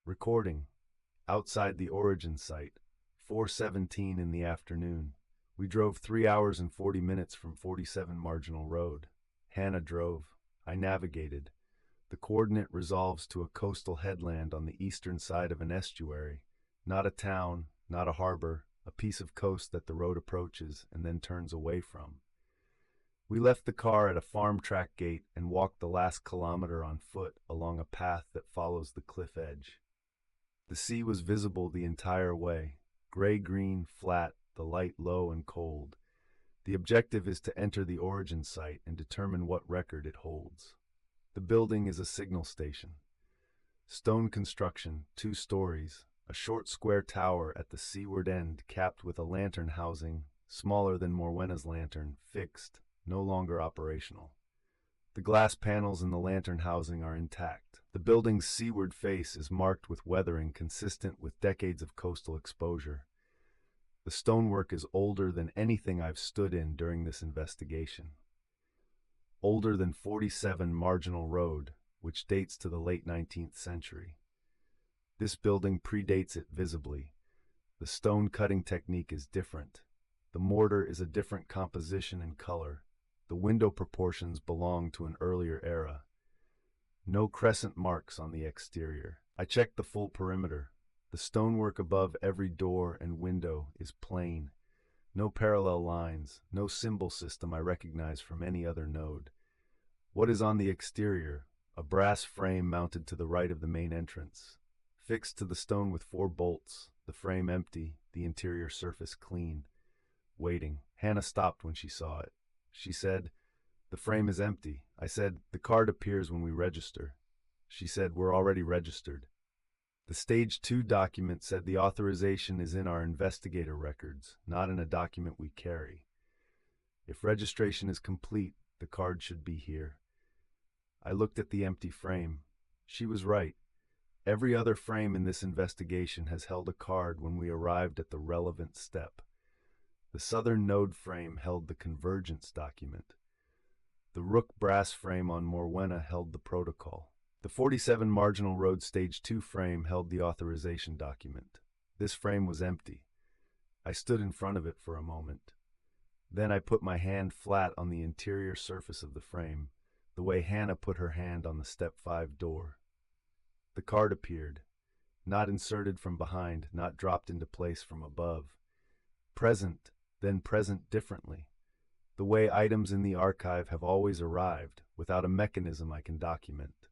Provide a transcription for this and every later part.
Recording. Outside the origin site. 4:17 in the afternoon. We drove 3 hours and 40 minutes from 47 Marginal Road. Hannah drove. I navigated. The coordinate resolves to a coastal headland on the eastern side of an estuary. Not a town, not a harbor, a piece of coast that the road approaches and then turns away from. We left the car at a farm track gate and walked the last kilometer on foot along a path that follows the cliff edge. The sea was visible the entire way, gray-green, flat, the light low and cold. The objective is to enter the origin site and determine what record it holds. The building is a signal station. Stone construction, 2 stories, a short square tower at the seaward end capped with a lantern housing, smaller than Morwena's lantern, fixed, no longer operational. The glass panels in the lantern housing are intact. The building's seaward face is marked with weathering consistent with decades of coastal exposure. The stonework is older than anything I've stood in during this investigation. Older than 47 Marginal Road, which dates to the late 19th century. This building predates it visibly. The stone cutting technique is different. The mortar is a different composition and color. The window proportions belong to an earlier era. No crescent marks on the exterior. I checked the full perimeter. The stonework above every door and window is plain. No parallel lines, no symbol system I recognize from any other node. What is on the exterior? A brass frame mounted to the right of the main entrance. Fixed to the stone with 4 bolts, the frame empty, the interior surface clean. Waiting. Hannah stopped when she saw it. She said, "The frame is empty." I said, "The card appears when we register." She said, "We're already registered." The Stage 2 document said the authorization is in our investigator records, not in a document we carry. If registration is complete, the card should be here. I looked at the empty frame. She was right. Every other frame in this investigation has held a card when we arrived at the relevant step. The southern node frame held the convergence document. The rook brass frame on Morwena held the protocol. The 47 Marginal Road Stage 2 frame held the authorization document. This frame was empty. I stood in front of it for a moment. Then I put my hand flat on the interior surface of the frame, the way Hannah put her hand on the Step 5 door. The card appeared, not inserted from behind, not dropped into place from above. Present, then present differently. The way items in the archive have always arrived, without a mechanism I can document.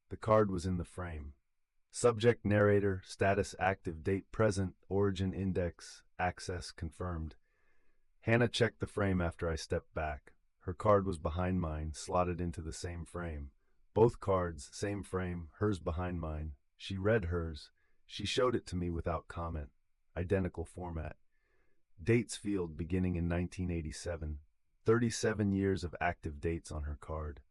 The card was in the frame. Subject, narrator, status active, date present, origin index, access confirmed. Hannah checked the frame after I stepped back. Her card was behind mine, slotted into the same frame. Both cards, same frame, hers behind mine. She read hers. She showed it to me without comment. Identical format. Dates field beginning in 1987. 37 years of active dates on her card.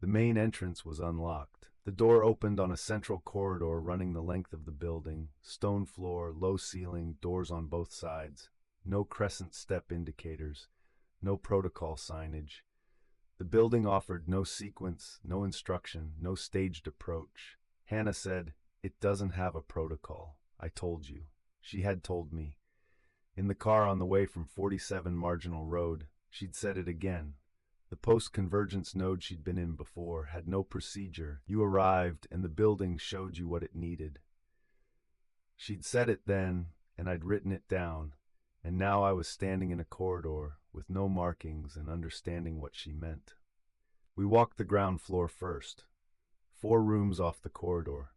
The main entrance was unlocked. The door opened on a central corridor running the length of the building. Stone floor, low ceiling, doors on both sides. No crescent step indicators. No protocol signage. The building offered no sequence, no instruction, no staged approach. Hannah said, "It doesn't have a protocol. I told you." She had told me. In the car on the way from 47 Marginal Road, she'd said it again. The post-convergence node she'd been in before had no procedure. You arrived, and the building showed you what it needed. She'd said it then, and I'd written it down, and now I was standing in a corridor with no markings and understanding what she meant. We walked the ground floor first. 4 rooms off the corridor.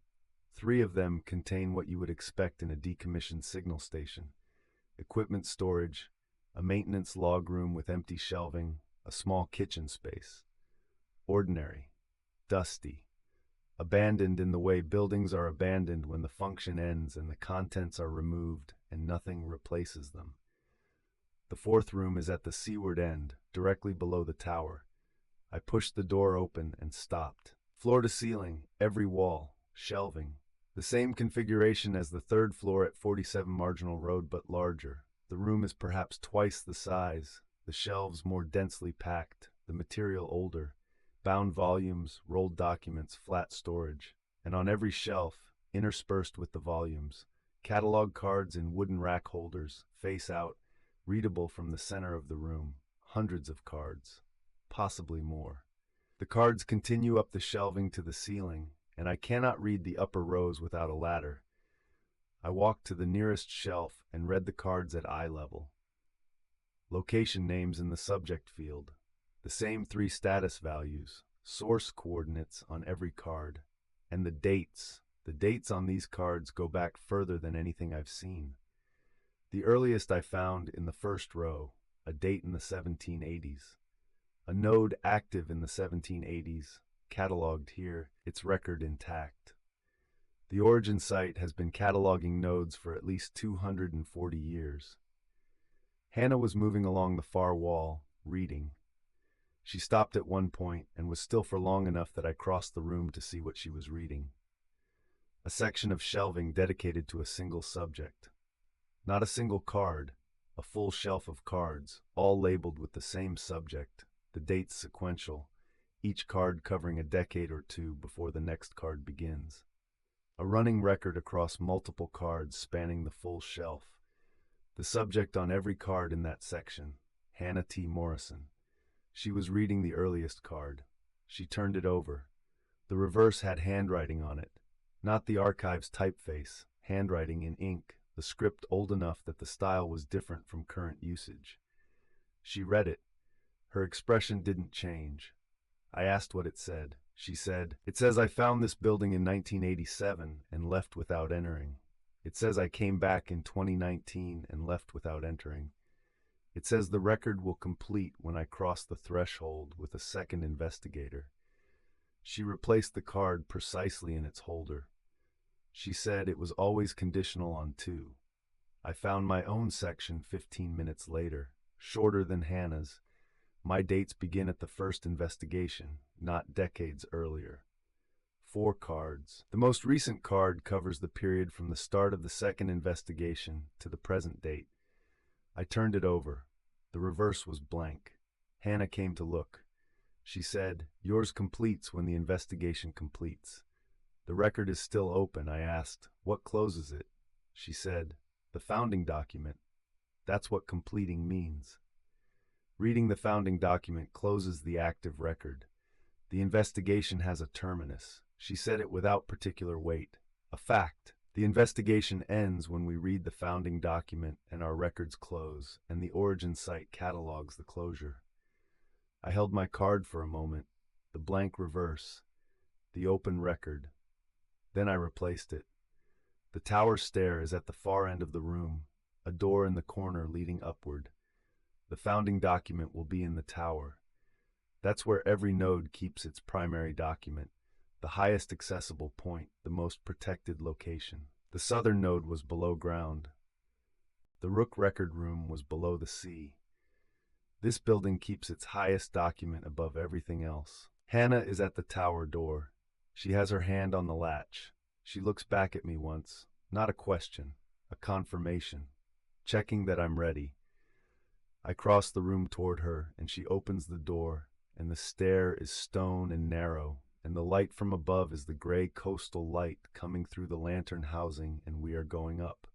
3 of them contain what you would expect in a decommissioned signal station. Equipment storage, a maintenance log room with empty shelving, a small kitchen space. Ordinary, dusty, abandoned in the way buildings are abandoned when the function ends and the contents are removed and nothing replaces them. The 4th room is at the seaward end, directly below the tower. I pushed the door open and stopped. Floor to ceiling, every wall, shelving. The same configuration as the 3rd floor at 47 Marginal Road, but larger. The room is perhaps twice the size, the shelves more densely packed, the material older, bound volumes, rolled documents, flat storage, and on every shelf, interspersed with the volumes. Catalog cards in wooden rack holders, face out, readable from the center of the room. Hundreds of cards, possibly more. The cards continue up the shelving to the ceiling, and I cannot read the upper rows without a ladder. I walked to the nearest shelf and read the cards at eye level. Location names in the subject field. The same 3 status values, source coordinates on every card, and the dates. The dates on these cards go back further than anything I've seen. The earliest I found in the first row, a date in the 1780s. A node active in the 1780s, cataloged here, its record intact. The origin site has been cataloging nodes for at least 240 years. Hannah was moving along the far wall, reading. She stopped at one point and was still for long enough that I crossed the room to see what she was reading. A section of shelving dedicated to a single subject. Not a single card, a full shelf of cards, all labeled with the same subject, the dates sequential, each card covering a decade or two before the next card begins. A running record across multiple cards spanning the full shelf. The subject on every card in that section, Hannah T. Morrison. She was reading the earliest card. She turned it over. The reverse had handwriting on it, not the archive's typeface, handwriting in ink, the script old enough that the style was different from current usage. She read it. Her expression didn't change. I asked what it said. She said, "It says I found this building in 1987 and left without entering. It says I came back in 2019 and left without entering. It says the record will complete when I cross the threshold with a second investigator." She replaced the card precisely in its holder. She said it was always conditional on 2. I found my own section 15 minutes later, shorter than Hannah's. My dates begin at the first investigation, not decades earlier. 4 cards. The most recent card covers the period from the start of the second investigation to the present date. I turned it over. The reverse was blank. Hannah came to look. She said, "Yours completes when the investigation completes." "The record is still open." I asked, "What closes it?" She said, "The founding document." That's what completing means. Reading the founding document closes the active record. The investigation has a terminus. She said it without particular weight. A fact. The investigation ends when we read the founding document and our records close, and the origin site catalogs the closure. I held my card for a moment, the blank reverse, the open record. Then I replaced it. The tower stair is at the far end of the room, a door in the corner leading upward. The founding document will be in the tower. That's where every node keeps its primary document, the highest accessible point, the most protected location. The southern node was below ground. The Rook record room was below the sea. This building keeps its highest document above everything else. Hannah is at the tower door. She has her hand on the latch. She looks back at me once, not a question, a confirmation, checking that I'm ready. I cross the room toward her, and she opens the door, and the stair is stone and narrow, and the light from above is the gray coastal light coming through the lantern housing, and we are going up.